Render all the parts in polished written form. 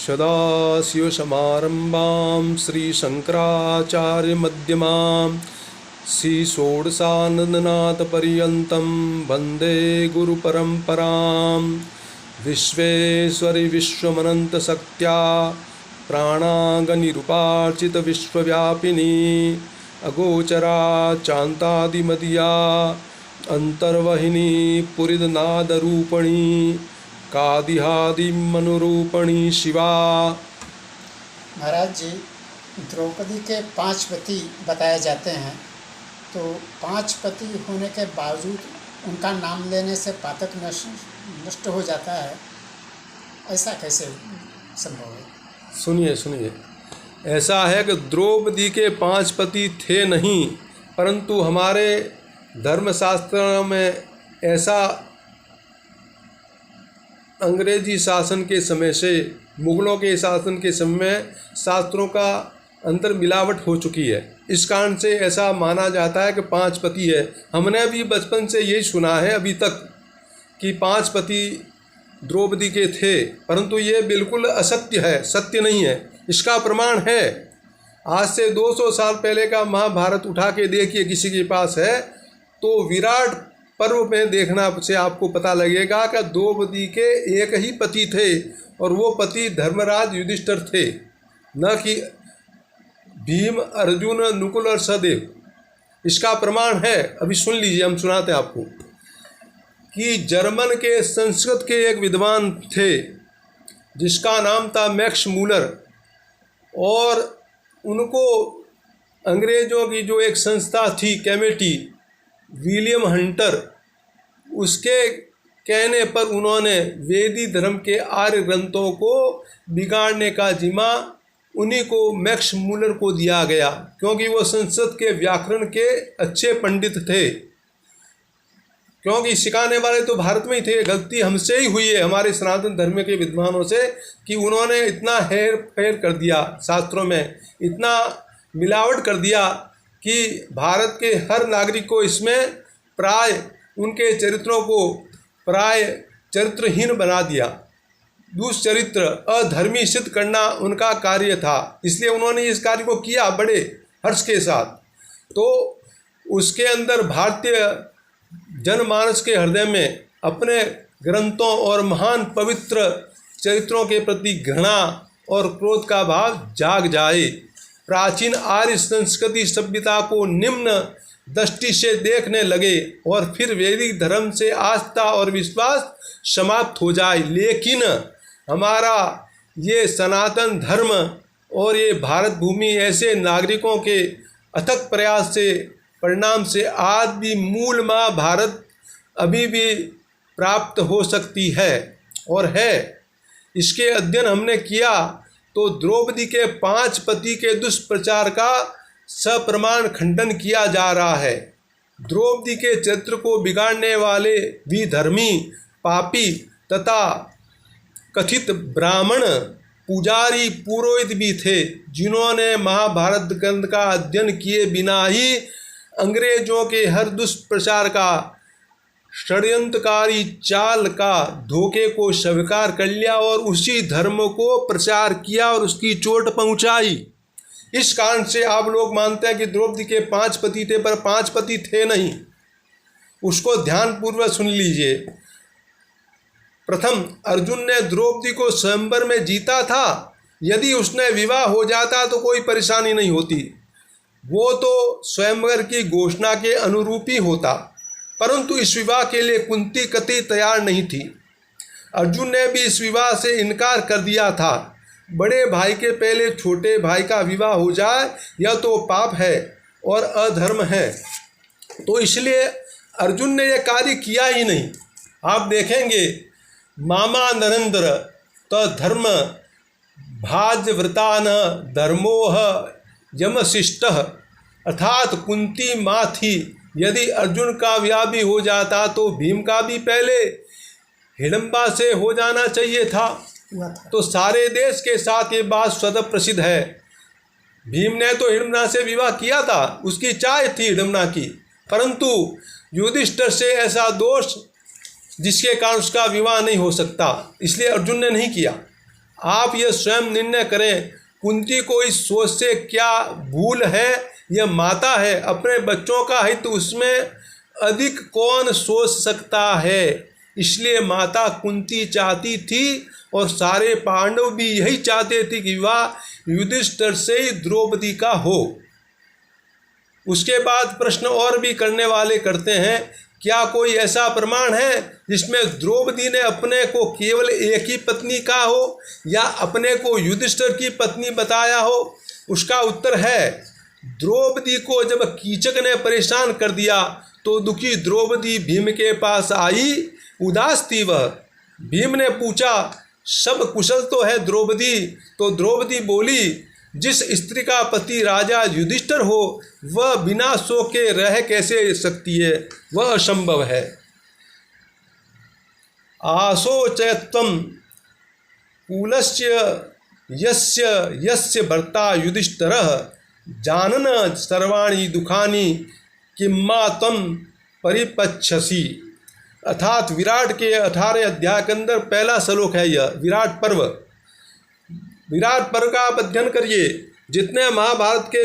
सदाशिवसमारम्भां श्रीशङ्कराचार्यमध्यमां श्रीषोडशानन्दनाथपर्यन्तं वन्दे गुरुपरम्परां। विश्वेश्वरि विश्वमनन्तशक्त्या प्राणागनिरुपार्चितविश्वव्यापिनी अगोचरा चान्तादिमदिया अन्तर्वहिनी पुरिदनादरूपणी कादिहादिमनुरूपणी शिवा। महाराज जी, द्रौपदी के 5 पति बताए जाते हैं, तो 5 पति होने के बावजूद उनका नाम लेने से पातक नष्ट हो जाता है, ऐसा कैसे संभव है? सुनिए, ऐसा है कि द्रौपदी के 5 पति थे नहीं, परंतु हमारे धर्मशास्त्रों में ऐसा अंग्रेजी शासन के समय से मुग़लों के शासन के समय शास्त्रों का अंतर मिलावट हो चुकी है। इस कारण से ऐसा माना जाता है कि 5 पति है। हमने भी बचपन से यही सुना है अभी तक कि 5 पति द्रौपदी के थे, परंतु ये बिल्कुल असत्य है, सत्य नहीं है। इसका प्रमाण है, आज से 200 साल पहले का महाभारत उठा के देखिए, किसी के पास है तो विराट पर्व में देखना से आपको पता लगेगा कि द्रौपदी के एक ही पति थे और वो पति धर्मराज युधिष्ठिर थे, न कि भीम, अर्जुन, नकुल और सहदेव। इसका प्रमाण है, अभी सुन लीजिए, हम सुनाते हैं आपको कि जर्मन के संस्कृत के एक विद्वान थे जिसका नाम था मैक्स मूलर, और उनको अंग्रेज़ों की जो एक संस्था थी कमेटी, विलियम हंटर, उसके कहने पर उन्होंने वेदी धर्म के आर्य ग्रंथों को बिगाड़ने का जिम्मा उन्हीं को मैक्स मूलर को दिया गया, क्योंकि वो संस्कृत के व्याकरण के अच्छे पंडित थे। क्योंकि सिखाने वाले तो भारत में ही थे। गलती हमसे ही हुई है, हमारे सनातन धर्म के विद्वानों से, कि उन्होंने इतना हेर फेर कर दिया शास्त्रों में, इतना मिलावट कर दिया कि भारत के हर नागरिक को इसमें प्राय उनके चरित्रों को प्राय चरित्रहीन बना दिया। दुष्चरित्र, अधर्मी सिद्ध करना उनका कार्य था, इसलिए उन्होंने इस कार्य को किया बड़े हर्ष के साथ। तो उसके अंदर भारतीय जनमानस के हृदय में अपने ग्रंथों और महान पवित्र चरित्रों के प्रति घृणा और क्रोध का भाव जाग जाए। प्राचीन आर्य संस्कृति सभ्यता को निम्न दृष्टि से देखने लगे और फिर वैदिक धर्म से आस्था और विश्वास समाप्त हो जाए। लेकिन हमारा ये सनातन धर्म और ये भारत भूमि ऐसे नागरिकों के अथक प्रयास से परिणाम से आज भी मूल माँ भारत अभी भी प्राप्त हो सकती है और है। इसके अध्ययन हमने किया तो द्रौपदी के 5 पति के दुष्प्रचार का सप्रमाण खंडन किया जा रहा है। द्रौपदी के चरित्र को बिगाड़ने वाले विधर्मी, पापी तथा कथित ब्राह्मण पुजारी पुरोहित भी थे, जिन्होंने महाभारत ग्रंथ का अध्ययन किए बिना ही अंग्रेजों के हर दुष्प्रचार का, षड्यंत्रकारी चाल का, धोखे को स्वीकार कर लिया और उसी धर्म को प्रचार किया और उसकी चोट पहुंचाई। इस कारण से आप लोग मानते हैं कि द्रौपदी के 5 पति थे, पर 5 पति थे नहीं। उसको ध्यानपूर्वक सुन लीजिए। प्रथम, अर्जुन ने द्रौपदी को स्वयंवर में जीता था। यदि उसने विवाह हो जाता तो कोई परेशानी नहीं होती, वो तो स्वयंवर की घोषणा के अनुरूप ही होता, परंतु इस विवाह के लिए कुंती कतई तैयार नहीं थी। अर्जुन ने भी इस विवाह से इनकार कर दिया था। बड़े भाई के पहले छोटे भाई का विवाह हो जाए यह तो पाप है और अधर्म है, तो इसलिए अर्जुन ने यह कार्य किया ही नहीं। आप देखेंगे, मामा नरेंद्र तो धर्म भाज्यव्रता न धर्मोह यमशिष्ट, अर्थात कुंती माँ थी। यदि अर्जुन का विवाह भी हो जाता तो भीम का भी पहले हिडम्बा से हो जाना चाहिए था। तो सारे देश के साथ ये बात स्वतः प्रसिद्ध है। भीम ने तो हिडम्बा से विवाह किया था, उसकी चाह थी हिडम्बा की, परंतु युधिष्ठिर से ऐसा दोष जिसके कारण उसका विवाह नहीं हो सकता, इसलिए अर्जुन ने नहीं किया। आप यह स्वयं निर्णय करें, कुंती को इस सोच से क्या भूल है? यह माता है, अपने बच्चों का हित उसमें अधिक कौन सोच सकता है? इसलिए माता कुंती चाहती थी और सारे पांडव भी यही चाहते थे कि विवाह युधिष्ठिर से ही द्रौपदी का हो। उसके बाद प्रश्न और भी करने वाले करते हैं, क्या कोई ऐसा प्रमाण है जिसमें द्रौपदी ने अपने को केवल एक ही पत्नी कहा हो या अपने को युधिष्ठिर की पत्नी बताया हो? उसका उत्तर है, द्रौपदी को जब कीचक ने परेशान कर दिया तो दुखी द्रौपदी भीम के पास आई। उदास थी वह। भीम ने पूछा, सब कुशल तो है द्रौपदी? तो द्रौपदी बोली, जिस स्त्री का पति राजा युधिष्ठिर हो वह बिना शोक के रह कैसे सकती है? वह असंभव है। आशोचयत्वं कुलस्य यस्य यस्य भर्ता युधिष्ठिरः जानन सर्वाणि दुखानि किम्मा त्वं परिपच्छसि। अर्थात विराट के 18 अध्याय के अंदर पहला श्लोक है यह, विराट पर्व। विराट पर्व का आप अध्ययन करिए। जितने महाभारत के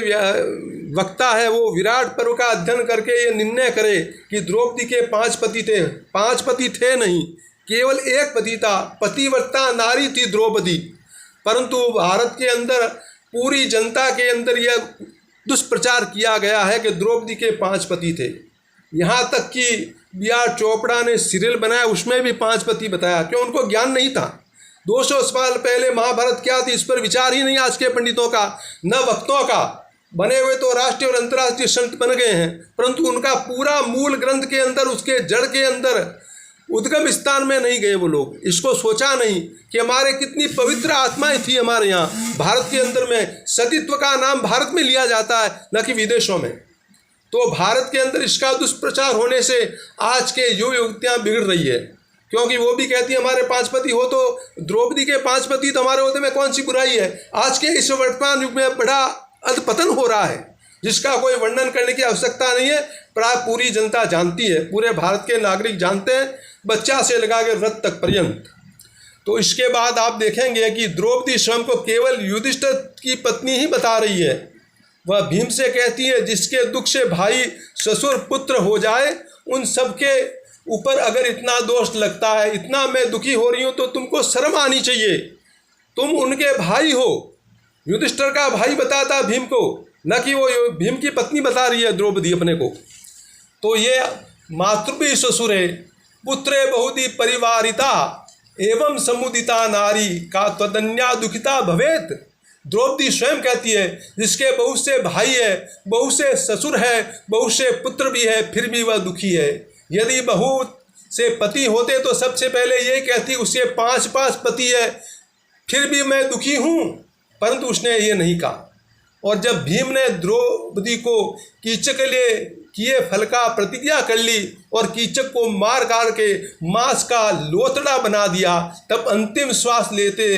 वक्ता है वो विराट पर्व का अध्ययन करके ये निर्णय करे कि द्रौपदी के 5 पति थे। 5 पति थे नहीं, केवल एक पति था। पतिव्रता नारी थी द्रौपदी। परंतु भारत के अंदर पूरी जनता के अंदर यह दुष्प्रचार किया गया है कि द्रौपदी के 5 पति थे। यहाँ तक कि B.R. चोपड़ा ने सीरियल बनाया, उसमें भी 5 पति बताया। क्यों? उनको ज्ञान नहीं था। 200 साल पहले महाभारत क्या थी इस पर विचार ही नहीं आज के पंडितों का, न वक्तों का। बने हुए तो राष्ट्रीय और अंतर्राष्ट्रीय संत बन गए हैं, परंतु उनका पूरा मूल ग्रंथ के अंदर, उसके जड़ के अंदर, उद्गम स्थान में नहीं गए वो लोग। इसको सोचा नहीं कि हमारे कितनी पवित्र आत्माएं थी हमारे यहाँ भारत के अंदर में। सतीत्व का नाम भारत में लिया जाता है, न कि विदेशों में। तो भारत के अंदर इसका दुष्प्रचार होने से आज के युवा युवतियाँ बिगड़ रही है, क्योंकि वो भी कहती है हमारे 5 पति हो, तो द्रौपदी के 5 पति तो हमारे होते में कौन सी बुराई है? आज के इस वर्तमान युग में बड़ा अधपतन हो रहा है, जिसका कोई वर्णन करने की आवश्यकता नहीं है। प्राय पूरी जनता जानती है, पूरे भारत के नागरिक जानते हैं, बच्चा से लगा के वृद्ध तक पर्यंत। तो इसके बाद आप देखेंगे कि द्रौपदी स्वयं को केवल युधिष्ठिर की पत्नी ही बता रही है। वह भीम से कहती है, जिसके दुख से भाई ससुर पुत्र हो जाए, उन सबके ऊपर अगर इतना दोष लगता है, इतना मैं दुखी हो रही हूँ, तो तुमको शर्म आनी चाहिए। तुम उनके भाई हो। युधिष्ठिर का भाई बताता भीम को, न कि वो भीम की पत्नी बता रही है द्रौपदी अपने को। तो ये मातृभी ससुरे पुत्रे बहुधी परिवारिता एवं समुदिता नारी का त्वदन्या दुखिता भवेत। द्रौपदी स्वयं कहती है, जिसके बहुत से भाई है, बहुत से ससुर है, बहुत से पुत्र भी है, फिर भी वह दुखी है। यदि बहुत से पति होते तो सबसे पहले ये कहती उसके 5 पति है, फिर भी मैं दुखी हूँ, परंतु उसने ये नहीं कहा। और जब भीम ने द्रौपदी को कीचक के लिए किए फल का प्रतिज्ञा कर ली और कीचक को मार काट के मांस का लोथड़ा बना दिया, तब अंतिम श्वास लेते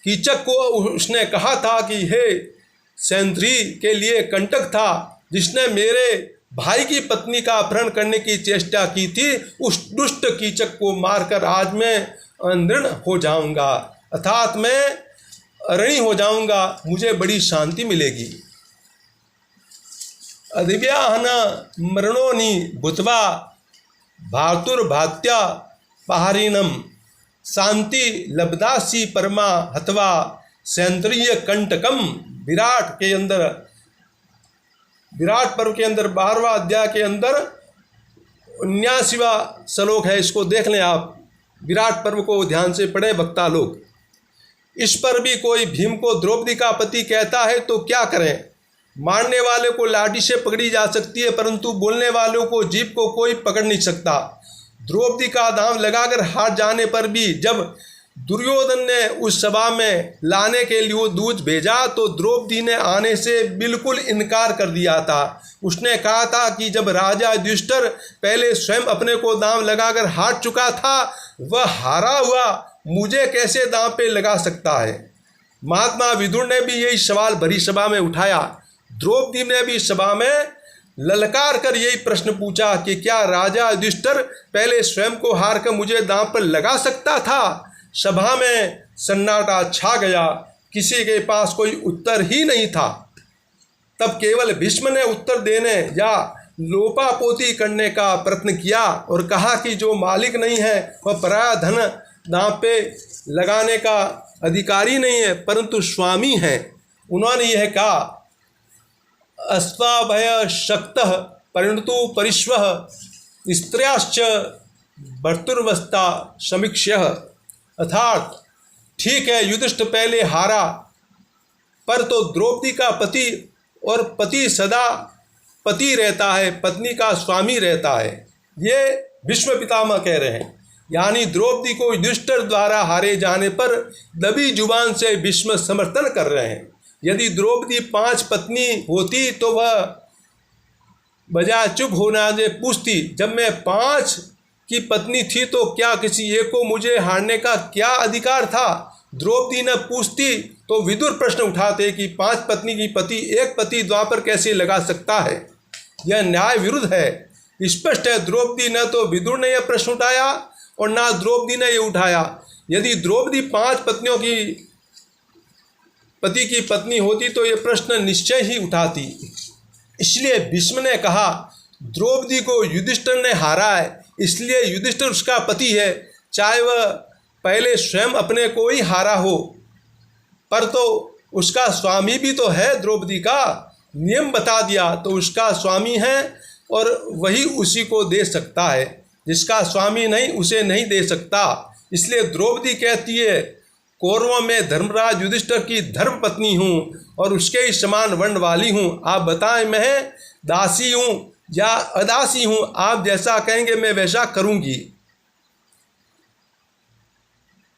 कीचक को उसने कहा था कि हे सैंद्री के लिए कंटक था, जिसने मेरे भाई की पत्नी का अपहरण करने की चेष्टा की थी, उस दुष्ट कीचक को मारकर आज मैं अनऋण हो जाऊंगा, अर्थात मैं अऋणी हो जाऊंगा, मुझे बड़ी शांति मिलेगी। अधिव्याहन मरणोनि भूत्वा भातुर्भात्या पहारिणम शांति लब्धासी परमा हत्वा सैंद्रीय कंटकम। विराट के अंदर, विराट पर्व के अंदर 12वां अध्याय के अंदर 79वां श्लोक है, इसको देख लें आप। विराट पर्व को ध्यान से पढ़े वक्ता लोग। इस पर भी कोई भीम को द्रौपदी का पति कहता है तो क्या करें? मारने वाले को लाठी से पकड़ी जा सकती है, परंतु बोलने वालों को जीभ को कोई पकड़ नहीं सकता। द्रौपदी का दांव लगाकर हार जाने पर भी जब दुर्योधन ने उस सभा में लाने के लिए दूत भेजा तो द्रौपदी ने आने से बिल्कुल इनकार कर दिया था। उसने कहा था कि जब राजा युधिष्ठिर पहले स्वयं अपने को दांव लगाकर हार चुका था, वह हारा हुआ मुझे कैसे दांव पे लगा सकता है। महात्मा विदुर ने भी यही सवाल भरी सभा में उठाया। द्रौपदी ने भी सभा में ललकार कर यही प्रश्न पूछा कि क्या राजा युधिष्ठिर पहले स्वयं को हार कर मुझे दांव पर लगा सकता था? सभा में सन्नाटा छा गया, किसी के पास कोई उत्तर ही नहीं था। तब केवल भीष्म ने उत्तर देने या लोपापोती करने का प्रयत्न किया और कहा कि जो मालिक नहीं है वह पराया धन दांव पे लगाने का अधिकारी नहीं है, परंतु स्वामी है। उन्होंने यह कहा, अस्वाभय शक्तः परिणतो परिश्वः स्त्रियाश्च भर्तुर्वस्ता समीक्ष्यः। अर्थात ठीक है, युधिष्ठिर पहले हारा, पर तो द्रौपदी का पति, और पति सदा पति रहता है, पत्नी का स्वामी रहता है। ये भीष्म पितामह कह रहे हैं। यानी द्रौपदी को युधिष्ठिर द्वारा हारे जाने पर दबी जुबान से भीष्म समर्थन कर रहे हैं। यदि द्रौपदी 5 पत्नी होती तो वह बजाय चुप होना से पूछती, जब मैं 5 की पत्नी थी तो क्या किसी एक को मुझे हारने का क्या अधिकार था? द्रौपदी न पूछती तो विदुर प्रश्न उठाते कि 5 पत्नी की पति एक पति द्वापर कैसे लगा सकता है? यह न्याय विरुद्ध है। स्पष्ट है, द्रौपदी न तो विदुर ने यह प्रश्न उठाया और ना द्रौपदी ने यह उठाया। यदि द्रौपदी 5 पत्नियों की पति की पत्नी होती तो यह प्रश्न निश्चय ही उठाती। इसलिए भीष्म ने कहा, द्रौपदी को युधिष्ठिर ने हारा है, इसलिए युधिष्ठिर उसका पति है, चाहे वह पहले स्वयं अपने को ही हारा हो, पर तो उसका स्वामी भी तो है। द्रौपदी का नियम बता दिया तो उसका स्वामी है और वही उसी को दे सकता है, जिसका स्वामी नहीं उसे नहीं दे सकता। इसलिए द्रौपदी कहती है, कौरवों में धर्मराज युधिष्ठिर की धर्म पत्नी हूँ और उसके ही समान वर्ण वाली हूँ। आप बताएं, मैं दासी हूँ या अदासी हूँ? आप जैसा कहेंगे मैं वैसा करूँगी।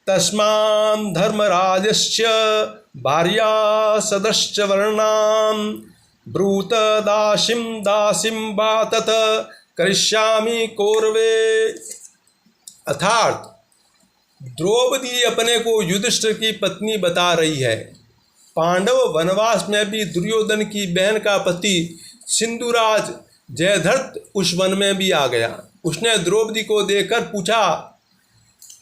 तस्मान् धर्मराजस्य भार्या सदश्च वर्णान् ब्रूत दासीं दासीं वा तत् करिष्यामि कौरवे। अर्थात द्रौपदी अपने को युधिष्ठिर की पत्नी बता रही है। पांडव वनवास में भी दुर्योधन की बहन का पति सिंधुराज जयद्रथ उस वन में भी आ गया। उसने द्रौपदी को देखकर पूछा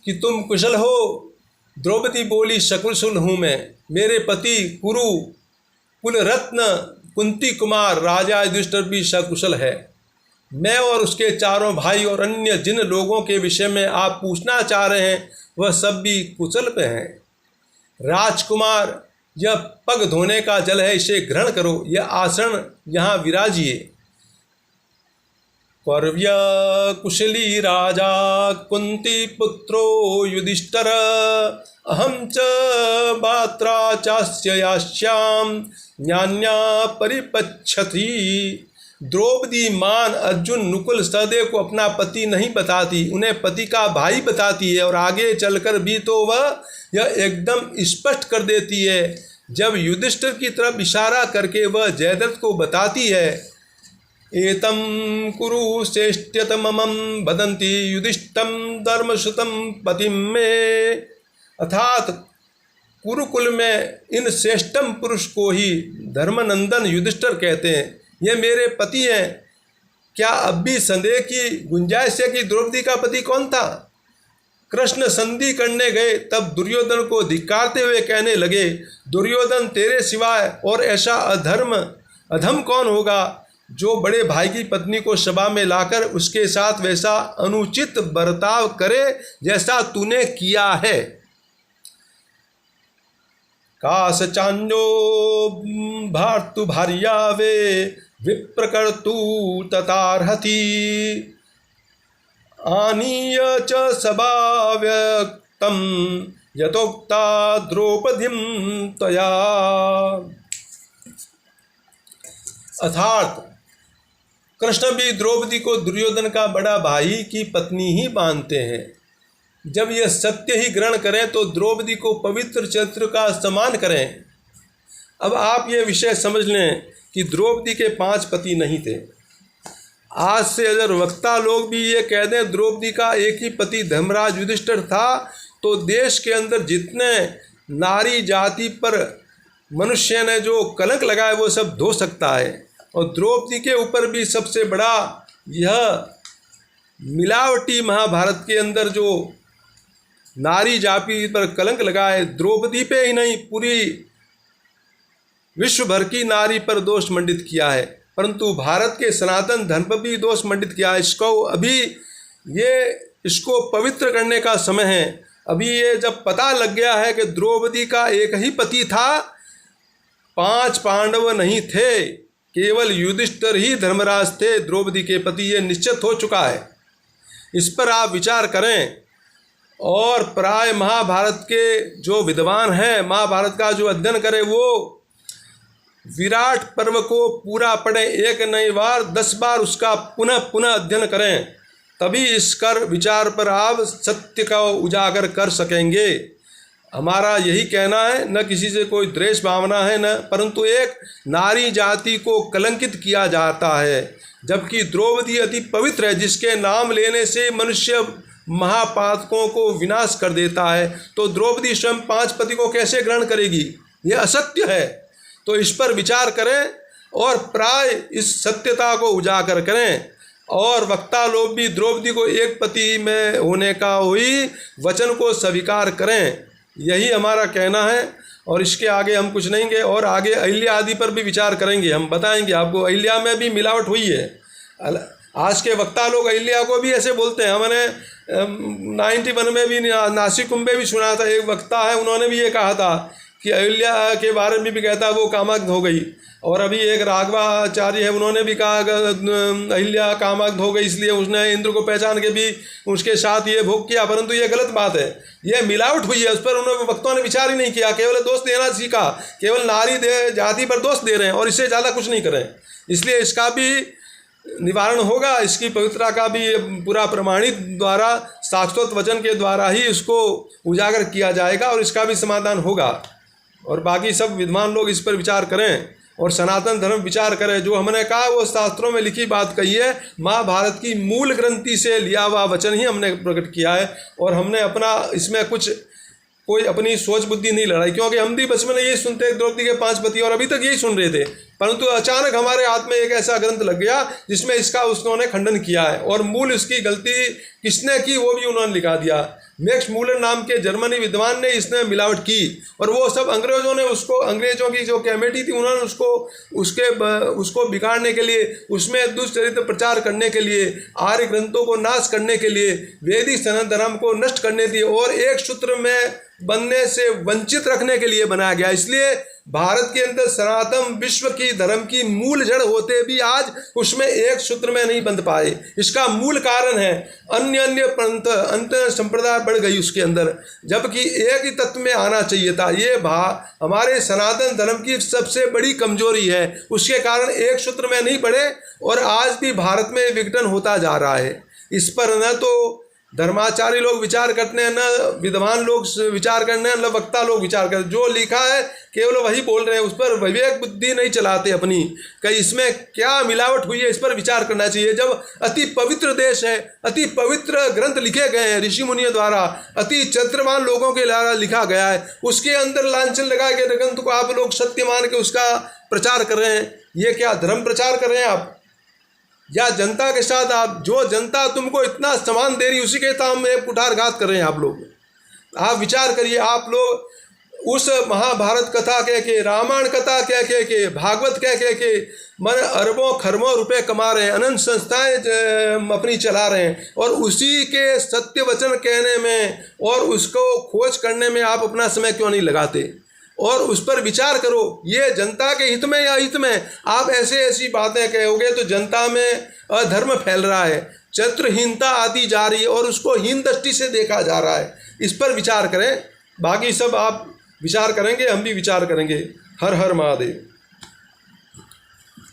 कि तुम कुशल हो? द्रौपदी बोली, सकुशल हूँ मैं। मेरे पति कुरु कुल रत्न कुंती कुमार राजा युधिष्ठिर भी सकुशल है। मैं और उसके चारों भाई और अन्य जिन लोगों के विषय में आप पूछना चाह रहे हैं वह सब भी कुशल पे हैं। राजकुमार, यह पग धोने का जल है, इसे ग्रहण करो। यह आसन यहाँ विराजिए। कौरव्य कुशली राजा कुंती पुत्रो युधिष्ठिर अहम च बात्रा चास्य यास्याम न्यान्या परिपच्छति। द्रौपदी मान अर्जुन नकुल सहदेव को अपना पति नहीं बताती, उन्हें पति का भाई बताती है। और आगे चलकर भी तो वह यह एकदम स्पष्ट कर देती है। जब युधिष्ठिर की तरफ इशारा करके वह जयद्रथ को बताती है, एतम कुरु श्रेष्ठतमं वदन्ति युधिष्ठिरं धर्मसुतं पतिं मे। अर्थात कुरुकुल में इन श्रेष्ठम पुरुष को ही धर्मनंदन युधिष्ठिर कहते हैं। ये मेरे पति हैं। क्या अब भी संदेह की गुंजाइश है कि द्रौपदी का पति कौन था? कृष्ण संधि करने गए तब दुर्योधन को धिक्कारते हुए कहने लगे, दुर्योधन, तेरे सिवाय और ऐसा अधम कौन होगा जो बड़े भाई की पत्नी को सभा में लाकर उसके साथ वैसा अनुचित बर्ताव करे जैसा तूने किया है। काश चांजो भारतु भार्या वे विप्रकर्तु ततारहति आनीय च सभाव्यक्तं यथोक्ता द्रौपदीं त्वया। अर्थात कृष्ण भी द्रौपदी को दुर्योधन का बड़ा भाई की पत्नी ही मानते हैं। जब यह सत्य ही ग्रहण करें तो द्रौपदी को पवित्र चरित्र का सम्मान करें। अब आप ये विषय समझ लें कि द्रौपदी के 5 पति नहीं थे। आज से अगर वक्ता लोग भी ये कह दें द्रौपदी का एक ही पति धर्मराज युधिष्ठिर था तो देश के अंदर जितने नारी जाति पर मनुष्य ने जो कलंक लगाए वो सब धो सकता है। और द्रौपदी के ऊपर भी सबसे बड़ा यह मिलावटी महाभारत के अंदर जो नारी जाति पर कलंक लगाए। द्रौपदी पे ही नहीं, पूरी विश्व भर की नारी पर दोष मंडित किया है, परंतु भारत के सनातन धर्म पर भी दोष मंडित किया है। इसको पवित्र करने का समय है। अभी ये जब पता लग गया है कि द्रौपदी का एक ही पति था, 5 पांडव नहीं थे, केवल युधिष्ठिर ही धर्मराज थे द्रौपदी के पति, ये निश्चित हो चुका है। इस पर आप विचार करें। और प्राय महाभारत के जो विद्वान हैं, महाभारत का जो अध्ययन करें, वो विराट पर्व को पूरा पढ़ें, एक नहीं बार 10 बार उसका पुनः पुनः अध्ययन करें, तभी इस कर विचार पर आप सत्य का उजागर कर सकेंगे। हमारा यही कहना है, न किसी से कोई द्वेष भावना है, न, परंतु एक नारी जाति को कलंकित किया जाता है, जबकि द्रौपदी अति पवित्र है, जिसके नाम लेने से मनुष्य महापातकों को विनाश कर देता है। तो द्रौपदी स्वयं 5 पति को कैसे ग्रहण करेगी? यह असत्य है। तो इस पर विचार करें और प्राय इस सत्यता को उजागर करें। और वक्ता लोग भी द्रौपदी को एक पति में होने का हुई वचन को स्वीकार करें, यही हमारा कहना है। और इसके आगे हम कुछ नहीं कहेंगे। और आगे अहिल्या आदि पर भी विचार करेंगे, हम बताएंगे आपको अहिल्या में भी मिलावट हुई है। आज के वक्ता लोग अहिल्या को भी ऐसे बोलते हैं। हमने 91 में भी नासिक कुंभ में भी सुना था, एक वक्ता है, उन्होंने भी ये कहा था कि अहिल्या के बारे में भी कहता वो कामाग्ध हो गई। और अभी एक राघवाचार्य है, उन्होंने भी कहा अहिल्या कामाग्ध हो गई, इसलिए उसने इंद्र को पहचान के भी उसके साथ ये भोग किया, परंतु ये गलत बात है, ये मिलावट हुई है। उस पर उन्होंने वक्तों ने विचार ही नहीं किया, केवल दोष देना सीखा, केवल नारी जाति पर दोष दे रहे हैं और इससे ज़्यादा कुछ नहीं करें। इसलिए इसका भी निवारण होगा, इसकी पवित्रता का भी पूरा प्रमाणित द्वारा शाश्वत वचन के द्वारा ही इसको उजागर किया जाएगा और इसका भी समाधान होगा। और बाकी सब विद्वान लोग इस पर विचार करें और सनातन धर्म विचार करें। जो हमने कहा वो शास्त्रों में लिखी बात कही है, महाभारत की मूल ग्रंथि से लिया हुआ वचन ही हमने प्रकट किया है। और हमने अपना इसमें कोई अपनी सोच बुद्धि नहीं लड़ाई, क्योंकि हम भी बचपन में यही सुनते द्रौपदी के 5 पति और अभी तक यही सुन रहे थे, परंतु अचानक हमारे हाथ में एक ऐसा ग्रंथ लग गया जिसमें इसका उन्होंने खंडन किया है। और मूल इसकी गलती किसने की वो भी उन्होंने लिखा दिया। मैक्स मूलर नाम के जर्मनी विद्वान ने इसने मिलावट की और वो सब अंग्रेज़ों ने अंग्रेज़ों की जो कमेटी थी उन्होंने उसको बिगाड़ने के लिए, उसमें दुष्चरित्र प्रचार करने के लिए, आर्य ग्रंथों को नाश करने के लिए, वैदिक सनातन धर्म को नष्ट करने के लिए और एक सूत्र में बनने से वंचित रखने के लिए बनाया गया। इसलिए भारत के अंदर सनातन विश्व की धर्म की मूल जड़ होते भी आज उसमें एक सूत्र में नहीं बंध पाए। इसका मूल कारण है अन्य पंथ अंतर संप्रदाय बढ़ गई उसके अंदर, जबकि एक ही तत्व में आना चाहिए था। ये हमारे सनातन धर्म की सबसे बड़ी कमजोरी है, उसके कारण एक सूत्र में नहीं बढ़े और आज भी भारत में विघटन होता जा रहा है। इस पर न तो धर्माचार्य लोग विचार करते हैं, न विद्वान लोग विचार करते हैं, न वक्ता लोग विचार करते हैं। जो लिखा है केवल वही बोल रहे हैं, उस पर विवेक बुद्धि नहीं चलाते अपनी कि इसमें क्या मिलावट हुई है, इस पर विचार करना चाहिए। जब अति पवित्र देश है, अति पवित्र ग्रंथ लिखे गए हैं ऋषि मुनियों द्वारा, अति चरित्रवान लोगों के द्वारा लिखा गया है, उसके अंदर लांछन लगा के ग्रंथ को आप लोग सत्य मान के उसका प्रचार कर रहे हैं। ये क्या धर्म प्रचार कर रहे हैं आप? या जनता के साथ आप, जो जनता तुमको इतना सम्मान दे रही उसी के साथ हम एक कुठारघात कर रहे हैं आप लोग। आप विचार करिए, आप लोग उस महाभारत कथा कह के, रामायण कथा कह के, भागवत कह के मन अरबों खरबों रुपए कमा रहे हैं, अनंत संस्थाएं अपनी चला रहे हैं और उसी के सत्य वचन कहने में और उसको खोज करने में आप अपना समय क्यों नहीं लगाते? और उस पर विचार करो, ये जनता के हित में या हित में आप ऐसी बातें कहोगे तो जनता में अधर्म फैल रहा है, चरित्रहीनता आती जा रही है और उसको हीन दृष्टि से देखा जा रहा है। इस पर विचार करें, बाकी सब आप विचार करेंगे, हम भी विचार करेंगे। हर हर महादेव।